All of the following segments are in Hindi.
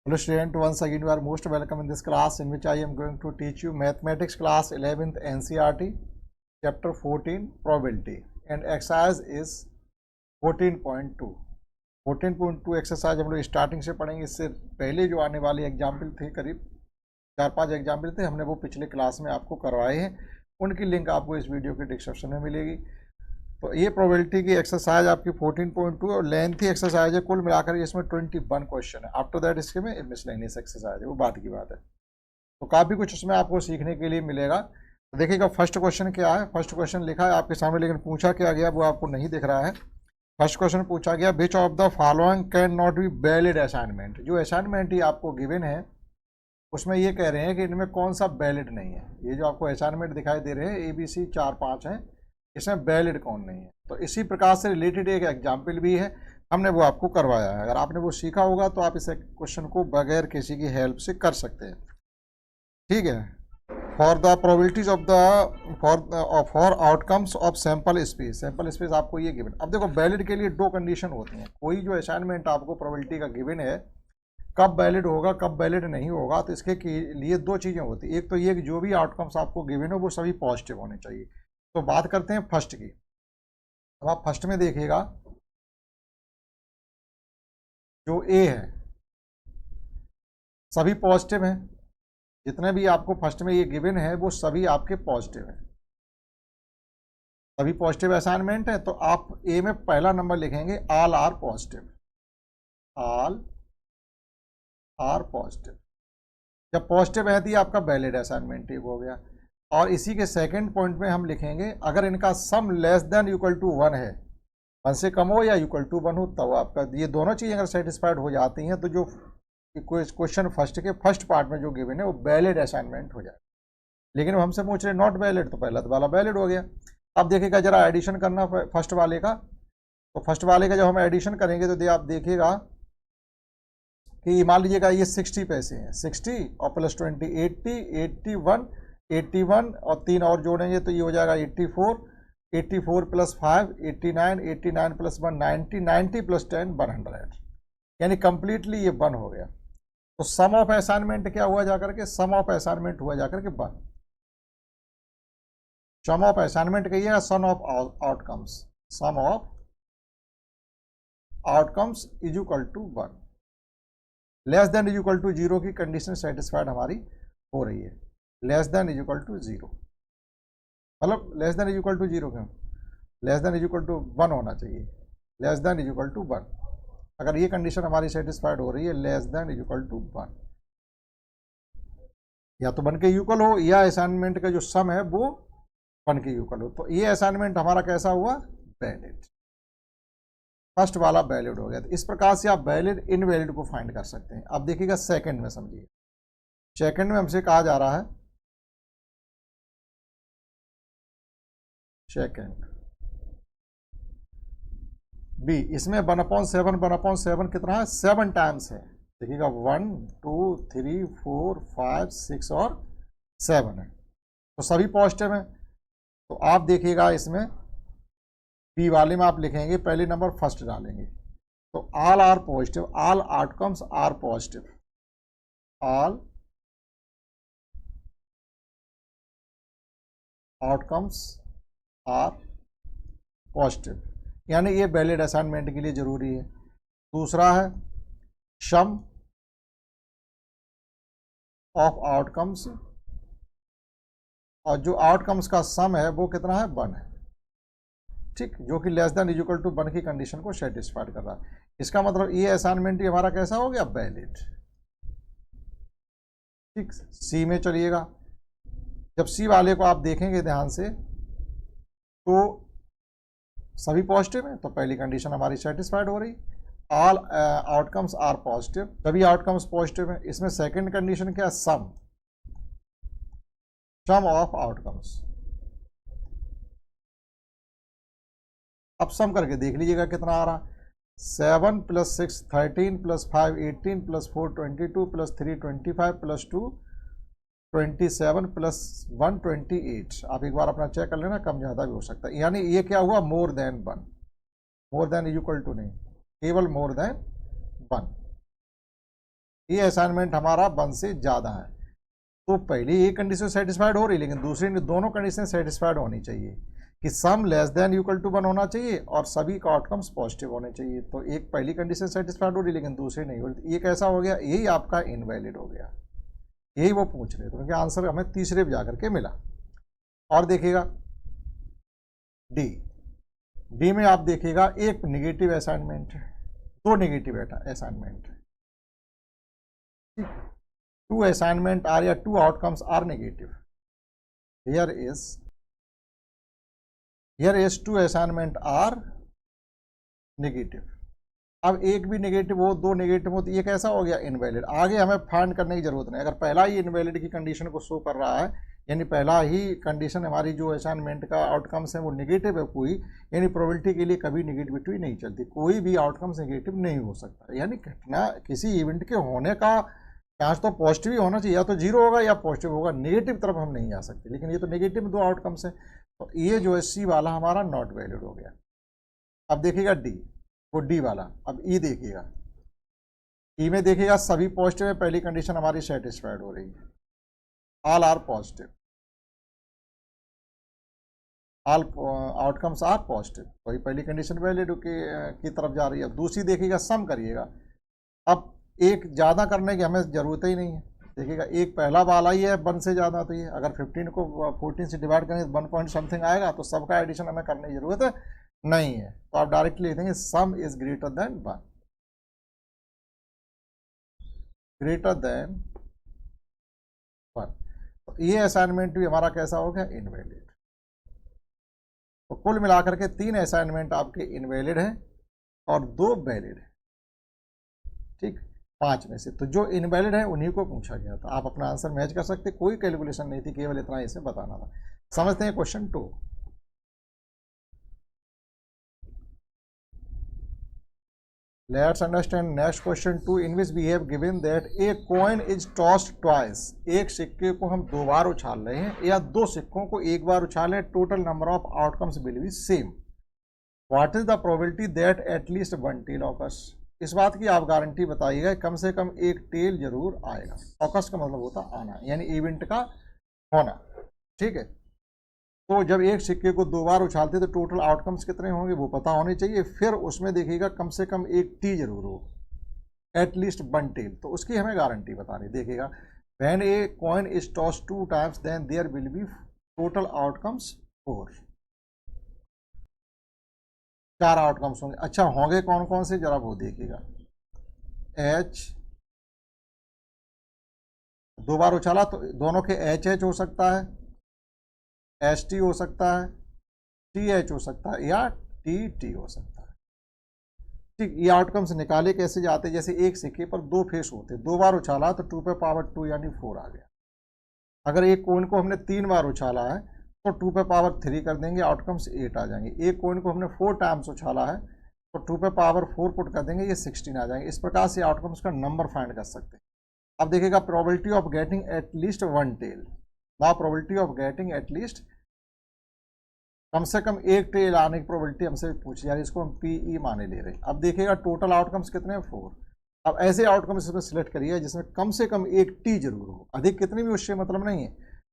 Hello student, once again you are most welcome in this class in which I am going to teach you mathematics class 11th NCERT chapter 14 probability and exercise is 14.2 14.2 exercise हम लोग स्टार्टिंग से पढ़ेंगे। इससे पहले जो आने वाले एग्जाम्पल थे, करीब 4-5 एग्जाम्पल थे, हमने वो पिछले क्लास में आपको करवाए हैं। उनकी लिंक आपको इस वीडियो के डिस्क्रिप्शन में मिलेगी। तो ये प्रोबेबिलिटी की एक्सरसाइज आपकी 14.2 और लेंथी एक्सरसाइज है। कुल मिलाकर इसमें 21 क्वेश्चन है। आफ्टर दैट इसके में मिसलेनियस एक्सरसाइज है, वो बात की बात है। तो काफ़ी कुछ उसमें आपको सीखने के लिए मिलेगा। तो देखिएगा फर्स्ट क्वेश्चन क्या है। फर्स्ट क्वेश्चन लिखा है आपके सामने, लेकिन पूछा क्या गया वो आपको नहीं दिख रहा है। फर्स्ट क्वेश्चन पूछा गया, which of the following can not be valid assignment. जो असाइनमेंट ही आपको गिवन है उसमें ये कह रहे हैं कि इनमें कौन सा वैलिड नहीं है। ये जो आपको असाइनमेंट दिखाई दे रहे हैं ABC 4-5 हैं, इसमें वैलिड कौन नहीं है। तो इसी प्रकार से रिलेटेड एक एग्जाम्पल भी है, हमने वो आपको करवाया है। अगर आपने वो सीखा होगा तो आप इस क्वेश्चन को बगैर किसी की हेल्प से कर सकते हैं। ठीक है। For the probabilities of the for outcomes of sample space. Sample space आपको ये गिवन। अब देखो वैलिड के लिए दो कंडीशन होती हैं। कोई जो असाइनमेंट आपको प्रोबेबिलिटी का गिवन है, कब वैलिड होगा कब वैलिड नहीं होगा, तो इसके लिए दो चीज़ें होती हैं। एक तो ये कि जो भी आउटकम्स आपको गिवन हो वो सभी पॉजिटिव होने चाहिए। तो बात करते हैं फर्स्ट की। अब आप फर्स्ट में देखिएगा, जो ए है सभी पॉजिटिव हैं। जितने भी आपको फर्स्ट में ये गिवन है वो सभी आपके पॉजिटिव हैं, सभी पॉजिटिव असाइनमेंट है। तो आप ए में पहला नंबर लिखेंगे, all are positive. All are positive. जब पॉजिटिव है तो आपका वैलिड असाइनमेंट हो गया। और इसी के सेकंड पॉइंट में हम लिखेंगे, अगर इनका sum less than equal to 1 है, 1 से कम हो या इक्वल टू 1 हो, तब आपका ये दोनों चीज़ें अगर सेटिस्फाइड हो जाती हैं तो जो क्वेश्चन फर्स्ट के फर्स्ट पार्ट में जो गिवन है वो वैलिड असाइनमेंट हो जाए। लेकिन वो हमसे पूछ रहे नॉट वैलिड, तो पहला वाला वैलिड हो गया। अब देखिएगा जरा एडिशन करना फर्स्ट वाले का। तो फर्स्ट वाले का जब हम एडिशन करेंगे तो आप देखिएगा कि मान लीजिएगा ये 60 पैसे हैं, 60 और प्लस 20 80 81 81 और 3 और जोड़ेंगे तो ये हो जाएगा 84 84 प्लस 5 89 89 प्लस 1 90 90 प्लस 10 100, यानी कंप्लीटली ये 1 हो गया। तो सम ऑफ असाइनमेंट क्या हुआ जाकर के, सम ऑफ असाइनमेंट हुआ जाकर के 1। सम ऑफ असाइनमेंट कहिएगा sum of outcomes, sum of outcomes is equal to 1। Less than is equal to 0 की कंडीशन सेटिस्फाइड हमारी हो रही है। Less than is equal to 0 मतलब less than is equal to 0 क्यों, less than is equal to 1 होना चाहिए। Less than is equal to 1, अगर ये कंडीशन हमारी सेटिस्फाइड हो रही है, less than is equal to 1, या तो 1 के इक्वल हो या असाइनमेंट का जो सम है वो 1 के इक्वल हो, तो ये असाइनमेंट हमारा कैसा हुआ, वैलिड। फर्स्ट वाला वैलिड हो गया। तो इस प्रकार से आप वैलिड इनवैलिड को फाइंड कर सकते हैं। अब देखिएगा सेकंड में, समझिए सेकंड में हमसे कहा जा रहा है, सेकंड बी, इसमें 1/7 कितना है, 7 टाइम्स है। देखिएगा 1 2 3 4 5 6 और 7 है, तो सभी पॉजिटिव हैं। तो आप देखिएगा इसमें बी वाले में आप लिखेंगे पहले नंबर फर्स्ट डालेंगे, तो all are positive, all outcomes are positive, all outcomes are positive, यानी ये वैलिड असाइनमेंट के लिए जरूरी है। दूसरा है सम ऑफ आउटकम्स, और जो आउटकम्स का सम है वो कितना है, 1 है। ठीक, जो कि less than is equal to 1 की कंडीशन को सेटिस्फाइड कर रहा है। इसका मतलब ये असाइनमेंट ही हमारा कैसा हो गया, वैलिड। ठीक, सी में चलिएगा। जब सी वाले को आप देखेंगे ध्यान से तो सभी पॉजिटिव हैं, तो पहली कंडीशन हमारी सेटिस्फाइड हो रही, ऑल आउटकम्स आर पॉजिटिव, सभी आउटकम्स पॉजिटिव हैं। इसमें सेकंड कंडीशन क्या है, सम, सम ऑफ आउटकम्स। अब सम करके देख लीजिएगा कितना आ रहा, 7 plus 6 13 plus 5 18 plus 4 22 plus 3 25 plus 2 27 plus 1 28। आप एक बार अपना चेक कर लेना, कम ज़्यादा भी हो सकता है। यानी ये क्या हुआ, more than 1, more than is equal to नहीं, केवल मोर देन 1। ये असाइनमेंट हमारा 1 से ज़्यादा है, तो पहली एक कंडीशन सेटिस्फाइड हो रही, लेकिन दूसरी दोनों कंडीशन सेटिस्फाइड होनी चाहिए कि sum less than equal to 1 होना चाहिए और सभी का आउटकम्स पॉजिटिव होने चाहिए। तो एक पहली कंडीशन सेटिस्फाइड हो रही लेकिन दूसरी नहीं हो रही, ये कैसा हो गया, यही आपका इनवैलिड हो गया। यही वो पूछ रहे थे, उनके आंसर हमें तीसरे पे जाकर के मिला। और देखिएगा डी में आप देखिएगा एक नेगेटिव असाइनमेंट है, 2 नेगेटिव असाइनमेंट है, 2 असाइनमेंट आर या 2 outcomes are negative. Here is 2 assignment are negative. अब एक भी नेगेटिव हो, 2 नेगेटिव हो, तो ये कैसा हो गया, इनवैलिड। आगे हमें फाइंड करने की जरूरत नहीं, अगर पहला ही इनवैलिड की कंडीशन को शो कर रहा है, यानी पहला ही कंडीशन हमारी जो असाइनमेंट का आउटकम्स है वो नेगेटिव है कोई, यानी प्रोबेबिलिटी के लिए कभी नेगेटिविटी नहीं चलती, कोई भी आउटकम्स नेगेटिव नहीं हो सकता। यानी घटना किसी इवेंट के होने का चांस तो पॉजिटिव ही होना चाहिए, या तो 0 होगा या पॉजिटिव होगा, नेगेटिव तरफ हम नहीं जा सकते, लेकिन ये तो नेगेटिव 2 आउटकम्स है, तो ये जो है सी वाला हमारा नॉट वैलिड हो गया। अब देखिएगा डी, वो डी वाला। अब ई देखिएगा, ई में देखिएगा सभी पॉजिटिव है, पहली कंडीशन हमारी सेटिस्फाइड हो रही है, all are positive, all outcomes are positive, वही पहली कंडीशन वैलिड की तरफ जा रही है। दूसरी देखिएगा सम करिएगा, अब एक ज़्यादा करने की हमें ज़रूरत ही नहीं है, देखिएगा एक पहला वाला ही है 1 से ज़्यादा, तो ये अगर 15 को 14 से डिवाइड करेंगे तो 1 पॉइंट समथिंग आएगा, तो सबका एडिशन हमें करने की जरूरत नहीं है, तो आप डायरेक्टली लिख देंगे सम is greater then 1, greater than 1। तो ये असाइनमेंट भी हमारा कैसा हो गया, इनवैलिड। तो कुल मिलाकर के 3 असाइनमेंट आपके इनवैलिड हैं और 2 वैलिड है, ठीक, 5 में से। तो जो इनवैलिड है उन्हीं को पूछा गया था, आप अपना आंसर मैच कर सकते, कोई कैलकुलेशन नहीं थी, केवल इतना इसे बताना था। समझते हैं question 2। Let's understand next question 2, in which we have given that a coin is tossed twice। एक सिक्के को हम 2 बार उछाल रहे हैं या 2 सिक्कों को 1 बार उछालें, total number of outcomes will be same. What is the probability that at least 1 tail occurs. इस बात की आप गारंटी बताइएगा कम से कम एक टेल जरूर आएगा। ऑकर्स का मतलब होता आना, यानी इवेंट का होना, ठीक है। तो जब एक सिक्के को 2 बार उछालते तो टोटल आउटकम्स कितने होंगे वो पता होने चाहिए, फिर उसमें देखिएगा कम से कम एक टी जरूर हो, एटलीस्ट 1 टेल, तो उसकी हमें गारंटी बतानी। देखिएगा when a coin is tossed 2 times then there will be total outcomes 4, 4 outcomes होंगे। अच्छा होंगे कौन कौन से, जरा वो देखिएगा। एच 2 बार उछाला तो दोनों के एच एच हो सकता है, एस टी हो सकता है, टी एच हो सकता है, या टी टी हो सकता है, ठीक। ये आउटकम्स निकाले कैसे जाते हैं, जैसे एक सिक्के पर 2 फेस होते, 2 बार उछाला तो 2 पे पावर 2 यानी 4 आ गया। अगर एक कोइन को हमने 3 बार उछाला है तो 2 पे पावर 3 कर देंगे, आउटकम्स 8 आ जाएंगे। एक कोइन को हमने 4 टाइम्स उछाला है तो 2 पे पावर 4 पुट कर देंगे, ये 16 आ जाएंगे। इस प्रकार से आउटकम्स का नंबर फाइंड कर सकते हैं। अब देखिएगा probability of getting at least 1 tail, now probability of getting at least, कम से कम एक टेल आने की प्रोबेबिलिटी हमसे पूछी जा रही है, इसको हम पीई माने ले रहे हैं। अब देखिएगा टोटल आउटकम्स कितने हैं, 4। अब ऐसे आउटकम्स इसमें सिलेक्ट करिए जिसमें कम से कम एक टी जरूर हो, अधिक कितनी भी उससे मतलब नहीं है।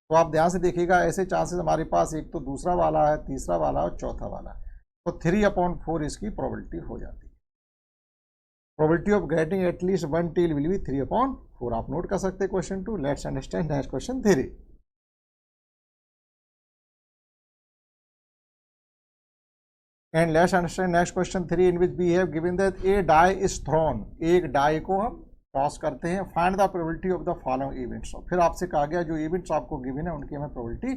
तो आप ध्यान से देखिएगा, ऐसे चांसेस हमारे पास एक तो दूसरा वाला है, तीसरा वाला और चौथा वाला है, तो 3/4 इसकी प्रोबेबिलिटी हो जाती है। Probability of getting at least 1 tail will be 3/4। आप नोट कर सकते हैं question 2। Let's understand next question 3। And let's understand next question 3, in which we have given that a die is thrown। एक डाई को हम टॉस करते हैं, find the probability of the following events. फिर आपसे कहा गया जो इवेंट्स आपको गिवन है उनकी हमें प्रोबेबिलिटी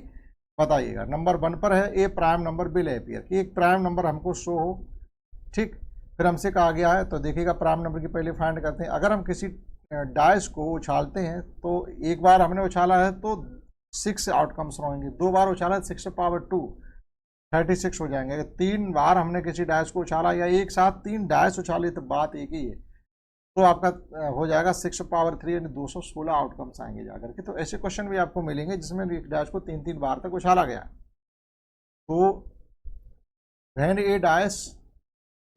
बताइएगा। नंबर 1 पर है ए प्राइम नंबर विल अपीयर, कि एक प्राइम नंबर हमको शो हो, ठीक। फिर हमसे कहा गया है, तो देखिएगा प्राइम नंबर की पहले फाइंड करते हैं। अगर हम किसी डाइस को उछालते हैं तो एक बार हमने उछाला है तो 6 आउटकम्स रहेंगे, 2 बार उछाला है 6 पावर 2 36 हो जाएंगे। अगर 3 बार हमने किसी डैश को उछाला या एक साथ 3 डैश उछाले तो बात एक ही है, तो आपका हो जाएगा 6 पावर 3 यानी 216 आउटकम्स आएंगे जाकर के। तो ऐसे क्वेश्चन भी आपको मिलेंगे जिसमें एक डैश को 3-3 बार तक उछाला गया। तो when A dash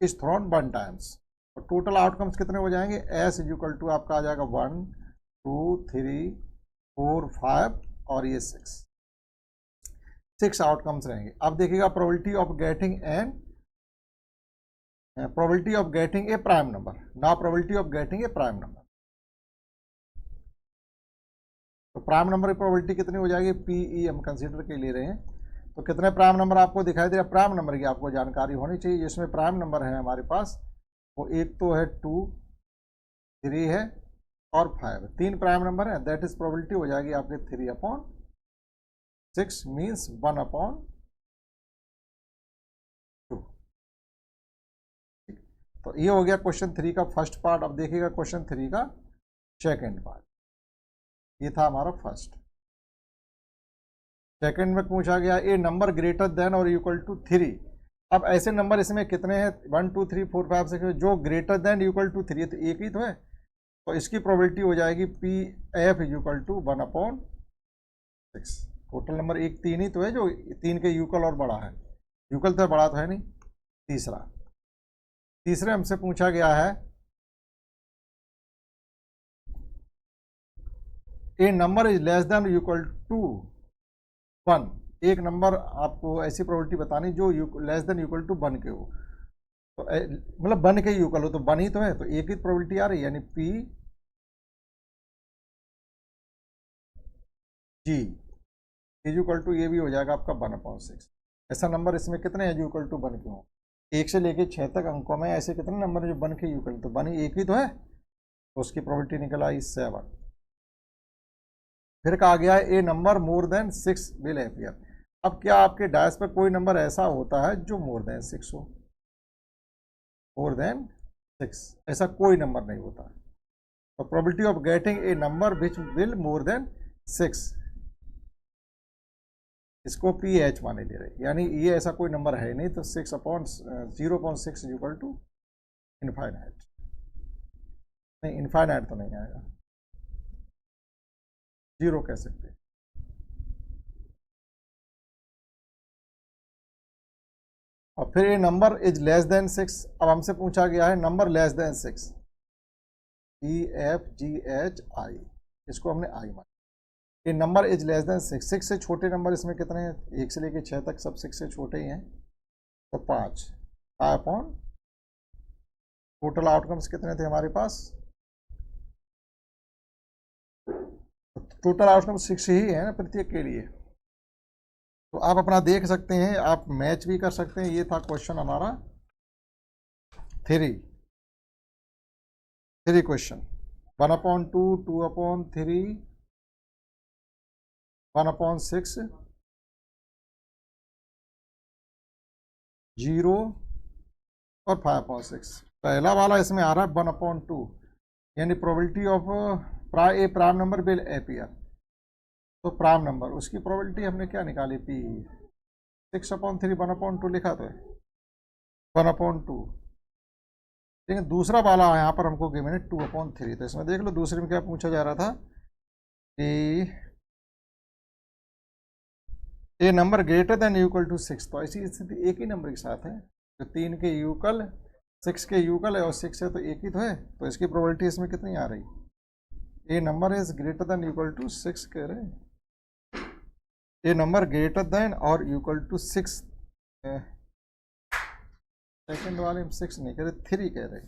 is throne 1 times, और टोटल आउटकम्स कितने हो जाएंगे, एस इज इक्वल टू आपका आ जाएगा 1 2 3 4 5 और ये 6 आउटकम्स रहेंगे। अब देखिएगा probability of getting probability of getting a prime number, now probability of getting a prime number। तो प्राइम नंबर की प्रोबेबिलिटी कितनी हो जाएगी, पीई हम कंसीडर के ले रहे हैं, तो कितने प्राइम नंबर आपको दिखाई दे रहा है, प्राइम नंबर की आपको जानकारी होनी चाहिए। जिसमें प्राइम नंबर है हमारे पास वो एक तो है 2 3 है और 5, 3 प्राइम नंबर है, दैट इज प्रोबेबिलिटी हो जाएगी आपके 3/6 मीन्स 1/2। तो ये हो गया क्वेश्चन 3 का फर्स्ट पार्ट। अब देखिएगा क्वेश्चन 3 का सेकेंड पार्ट। ये था हमारा फर्स्ट। सेकेंड में पूछा गया ए नंबर ग्रेटर देन और इक्वल टू 3। अब ऐसे नंबर इसमें कितने हैं, 1 2 3 4 5 6, जो ग्रेटर देन इक्वल टू 3 तो एक ही तो है, तो इसकी प्रोबेबिलिटी हो जाएगी p f is equal to 1/6। Total number एक 3 ही तो है, जो 3 के यूकल और बड़ा है, यूकल तो बड़ा तो है नहीं। तीसरे हमसे पूछा गया है a number is less than equal to 1। एक नंबर आपको ऐसी प्रोबेबिलिटी बतानी जो लेस देन इक्वल टू 1 के हो, तो मतलब 1 के यूकल हो, तो 1 ही तो है, तो एक ही प्रोबेबिलिटी आ रही है, यानी p g is equal to ये भी हो जाएगा आपका 1/6। ऐसा नंबर इसमें कितने हैं जो इक्वल टू 1 के हो, 1 से लेके 6 तक अंकों में ऐसे कितने नंबर है जो 1 के यूकल, तो 1 एक ही तो है, तो उसकी प्रोबेबिलिटी निकल आई 7। फिर कहा गया है a number more than 6 will appear. अब क्या आपके डायस पर कोई नंबर ऐसा होता है जो मोर देन 6 हो, मोर देन 6 ऐसा कोई नंबर नहीं होता। तो probability of getting A number which will more than 6, इसको पी एच माने ले रहे, यानी ये ऐसा कोई नंबर है नहीं, तो 6/0.6 इक्वल टू इनफाइनाइट। नहीं, इनफाइनाइट तो नहीं आएगा, 0 कह सकते हैं। और फिर ये नंबर इज लेस देन 6। अब हमसे पूछा गया है नंबर लेस देन 6, EFGHI, इसको हमने आई माना। ये नंबर इज लेस देन 6 से छोटे नंबर इसमें कितने हैं, 1 से लेके 6 तक सब 6 से छोटे ही हैं, तो 5 अपॉन टोटल आउटकम्स कितने थे हमारे पास, टोटल आउटकम 6 ही है ना प्रत्येक के लिए। तो आप अपना देख सकते हैं, आप मैच भी कर सकते हैं। ये था क्वेश्चन हमारा 3 क्वेश्चन, 1/2 2/3 1/6 0 और 5/6। पहला वाला इसमें आ रहा है 1/2, यानी probability of A prime number will appear. तो प्राइम नंबर उसकी प्रोबेबिलिटी हमने क्या निकाली, पी 6/3 1/2 लिखा तो है 1/2, लेकिन दूसरा वाला यहाँ पर हमको गिवन है 2/3। तो इसमें देख लो दूसरे में क्या पूछा जा रहा था कि a number greater than equal to 6। तो ऐसी स्थिति एक ही नंबर के साथ है, जो 3 के यूकल 6 के यूकल है और 6 है, तो एक ही तो है, तो इसकी प्रोबेबिलिटी इसमें कितनी आ रही, a number is greater than equal to 6 कह रहे हैं, ए नंबर ग्रेटर देन और इक्वल टू 6। सेकंड वाले में 6 नहीं कह रहे, 3 कह रहे।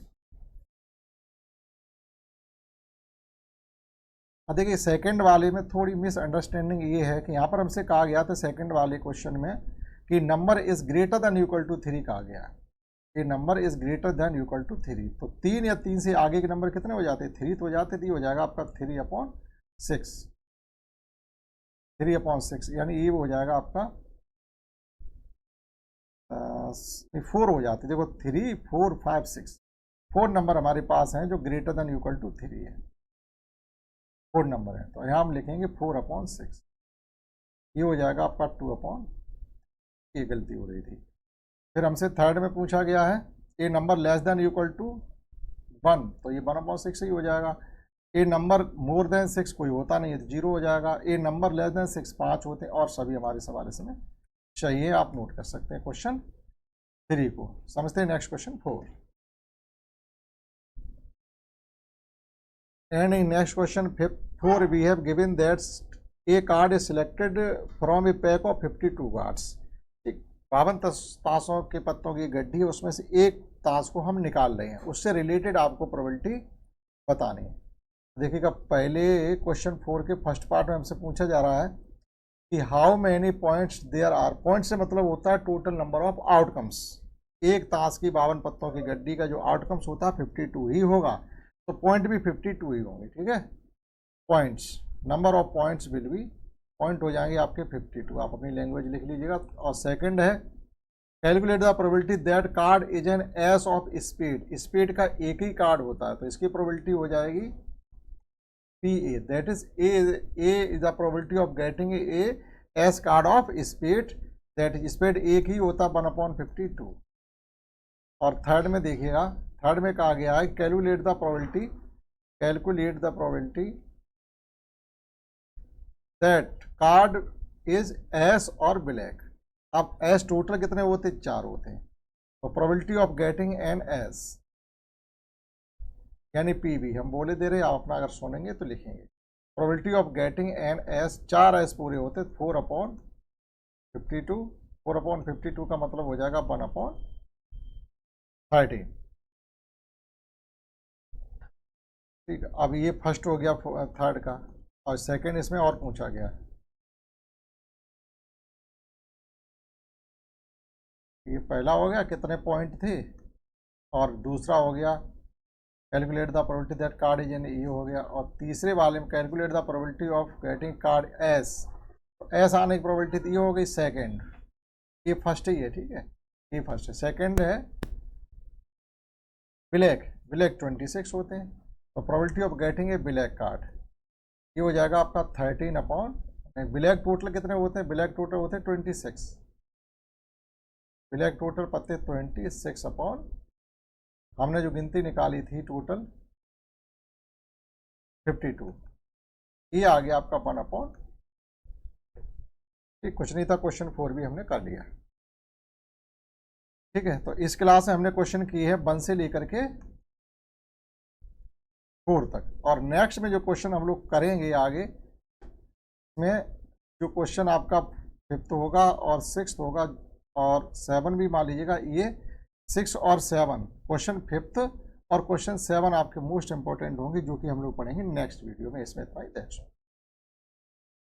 देखिए सेकंड वाले में थोड़ी मिसअंडरस्टैंडिंग ये है कि यहाँ पर हमसे कहा गया था सेकंड वाले क्वेश्चन में कि number is greater than equal to 3 कहा गया है, ये number is greater than equal to 3। तो 3 या 3 से आगे के नंबर कितने हो जाते हैं, 3 तो हो जाते, तो हो जाएगा आपका 3/6, 3/6, यानी ये हो जाएगा आपका 4 हो जाते। देखो 3 4 5 6 4 नंबर हमारे पास हैं जो ग्रेटर देन इक्वल टू 3 है, 4 नंबर है, तो यहाँ हम लिखेंगे 4/6, ये हो जाएगा आपका 2/, ये गलती हो रही थी। फिर हमसे थर्ड में पूछा गया है a number less than equal to 1, तो ये 1/6 ही हो जाएगा। ए नंबर मोर देन 6 कोई होता नहीं है, तो 0 हो जाएगा। ए नंबर लेस देन 6 5 होते हैं, और सभी हमारे सवाल इसमें सही है, आप नोट कर सकते हैं क्वेश्चन 3 को। समझते हैं next question 4। And in next question 4 we have given that a card is selected from a pack of 52 cards. एक 52 ताशों के पत्तों की गड्डी है, उसमें से एक ताश को हम निकाल रहे हैं, उससे रिलेटेड आपको प्रोबेबिलिटी बतानी है। देखिएगा पहले क्वेश्चन 4 के फर्स्ट पार्ट में हमसे पूछा जा रहा है कि how many points there are. Point से मतलब होता है टोटल नंबर ऑफ आउटकम्स। एक ताश की 52 पत्तों की गड्डी का जो आउटकम्स होता है 52 ही होगा, तो पॉइंट भी 52 ही होंगे। ठीक है, points, number of points will be, point हो जाएंगे आपके 52। आप अपनी लैंग्वेज लिख लीजिएगा। और सेकंड है calculate the probability that card is an ace of spade. Spade का एक ही कार्ड होता है, तो इसकी प्रोबेबिलिटी हो जाएगी PA, that is A is the probability of getting a ace card of spade, that is spade एक ही होता 1/52। और थर्ड में देखिएगा, थर्ड में कहा गया है calculate the probability, calculate the probability that card is S और ब्लैक। अब एस टोटल कितने होते हैं? 4 होते हैं, तो probability of getting an S यानी PB हम बोले दे रहे हैं, आप अपना अगर सुनेंगे तो लिखेंगे। Probability of getting an S, 4 S पूरे होते 4/52। 4/52 का मतलब हो जाएगा 1/13। ठीक है, अब ये फर्स्ट हो गया थर्ड का, और सेकंड इसमें और पूछा गया है। ये पहला हो गया कितने पॉइंट थे, और दूसरा हो गया calculate the probability that card is N, ये हो गया। और तीसरे वाले में calculate the probability of getting card S, तो एस आने की प्रोबेबिलिटी ये हो गई सेकंड। ये फर्स्ट ही है, ठीक है, ये फर्स्ट है। सेकंड है ब्लैक, ब्लैक 26 होते हैं, तो probability of getting A black card ये हो जाएगा आपका 13 ब्लैक टोटल कितने होते हैं? ब्लैक टोटल होते हैं 26, ब्लैक टोटल पत्ते 26 हमने जो गिनती निकाली थी टोटल 52, ये आ गया आपका 1/, ठीक, कुछ नहीं था। क्वेश्चन 4 भी हमने कर लिया। ठीक है, तो इस क्लास में हमने क्वेश्चन किए हैं 1 से लेकर के 4 तक, और नेक्स्ट में जो क्वेश्चन हम लोग करेंगे आगे में, जो क्वेश्चन आपका 5th होगा और 6th होगा और 7 भी मान लीजिएगा, ये 6 और 7 क्वेश्चन 5th और क्वेश्चन 7 आपके मोस्ट इंपॉर्टेंट होंगे, जो कि हम लोग पढ़ेंगे नेक्स्ट वीडियो में। इसमें इतना ही, दैट्स ऑल।